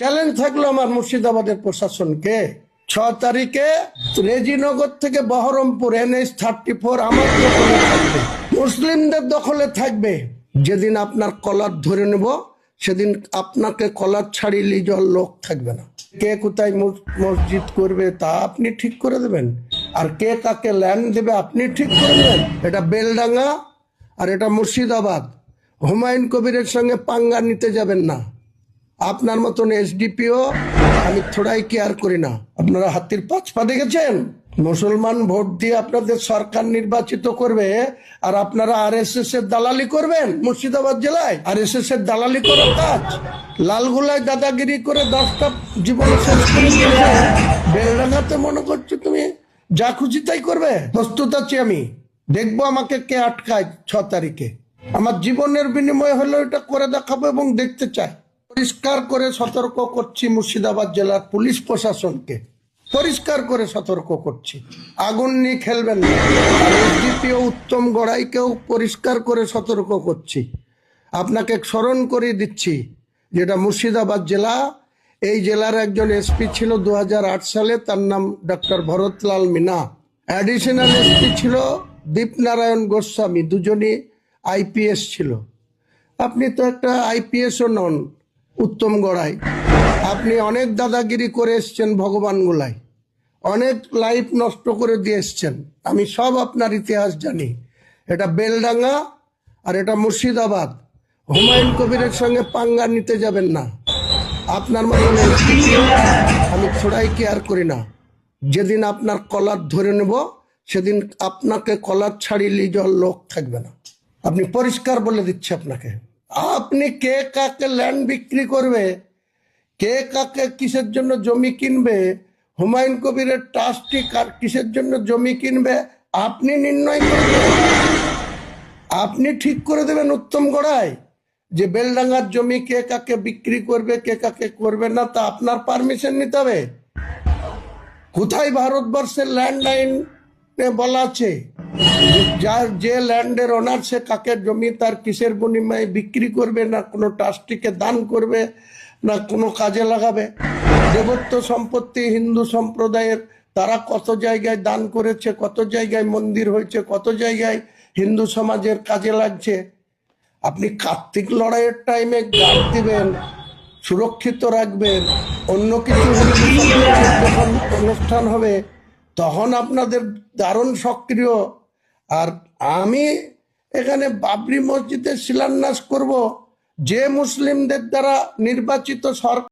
Challenge থাকলো আমার মুর্শিদাবাদের প্রশাসনকে 6 তারিখে রেজিনগর থেকে বহরমপুর NH-34 আমার দখলে থাকবে, মুসলিমদের দখলে থাকবে। যেদিন আপনার কলার ধরে নেব সেদিন আপনাকে কলার ছাড়িয়ে যাওয়ার লোক থাকবে না। কে কোথায় মসজিদ করবে তা আপনি ঠিক করে দেবেন, আর কে কাকে ল্যান্ড দেবে আপনি ঠিক করে দেবেন। এটা বেলডাঙ্গা আর এটা মুর্শিদাবাদ। হুমায়ুন কবিরের সঙ্গে পাঙ্গা নিতে যাবেন না। আপনার মতন SDPO আমি থোড়াই কেয়ার করি না। আপনারা হাতির পাঁচ পা দেখেছেন? মুসলমান ভোট দিয়ে আপনাদের সরকার নির্বাচিত করবে আর আপনারা RSS এর দালালি করবেন। মুর্শিদাবাদ জেলায় RSS এর দালালি করার কাজ, লালগুলায় দাদাগিরি করে 10টা জীবন শেষ করে দিয়েছে। বেলডাঙ্গাতে মনে করছো তুমি যা খুশি তাই করবে? প্রস্তুত আছি আমি, দেখবো আমাকে কে আটকায় 6 তারিখে। আমার জীবনের বিনিময়ে হলেও এটা করে দেখাবো এবং দেখতে চাই। পরিষ্কার করে সতর্ক করছি মুর্শিদাবাদ জেলার পুলিশ প্রশাসনকে, পরিষ্কার করে সতর্ক করছি, আগুন নিয়ে খেলবেন না। আর SDPO উত্তম গড়াইকেও পরিষ্কার করে সতর্ক করছি। আপনাকে স্মরণ করিয়ে দিচ্ছি যেটা মুর্শিদাবাদ জেলা, এই জেলার একজন SP ছিল 2008 সালে, তার নাম doctor Bharatlal Meena. Additional SP ছিল দীপনারায়ণ গোস্বামী, দুজনই IPS ছিল। আপনি তো একটা IPSও নন উত্তম গড়াই। আপনি অনেক দাদাগিরি করে এসছেন ভগবানগোলায়, অনেক লাইফ নষ্ট করে দিয়ে এসছেন। আমি সব আপনার ইতিহাস জানি। এটা বেলডাঙ্গা আর এটা মুর্শিদাবাদ। হুমায়ুন কবিরের সঙ্গে পাঙ্গা নিতে যাবেন না। আপনার মতন আমি থোড়াই কেয়ার করি না। যেদিন আপনার কলার ধরে নেব সেদিন আপনাকে কলার ছাড়িয়ে যাওয়ার লোক থাকবে না। আপনি পরিষ্কার বলে দিচ্ছি আপনাকে। আপনি কে কাকে ল্যান্ড বিক্রি করবে, কে কাকে কিসের জন্য জমি কিনবে, হুমায়ুন কবিরের ট্রাস্টি কার কিসের জন্য জমি কিনবে আপনি নির্ণয় করবেন। আপনি ঠিক করে দেবেন উত্তম গড়াই যে বেলডাঙ্গার জমি কে কাকে বিক্রি করবে, কে কাকে করবে না, তা আপনার পারমিশন নিতে হবে। কোথায় ভারতবর্ষের ল্যান্ড আইনে বলা আছে যার যে ল্যান্ডের ওনার সে কাকে জমি তার কিসের বিনিময়ে বিক্রি করবে, না কোনো ট্রাস্টিকে দান করবে, না কোনো কাজে লাগাবে? দেবত্ব সম্পত্তি হিন্দু সম্প্রদায়ের, তারা কত জায়গায় দান করেছে, কত জায়গায় মন্দির হয়েছে, কত জায়গায় হিন্দু সমাজের কাজে লাগছে। আপনি কার্তিক লড়াইয়ের টাইমে গার্ড দিবেন, সুরক্ষিত রাখবেন, অন্য কিছু যখন অনুষ্ঠান হবে তখন আপনাদের দারুণ সক্রিয়। আর আমি এখানে বাবরি মসজিদের শিলান্যাস করব যে মুসলিমদের দ্বারা নির্বাচিত সরকার।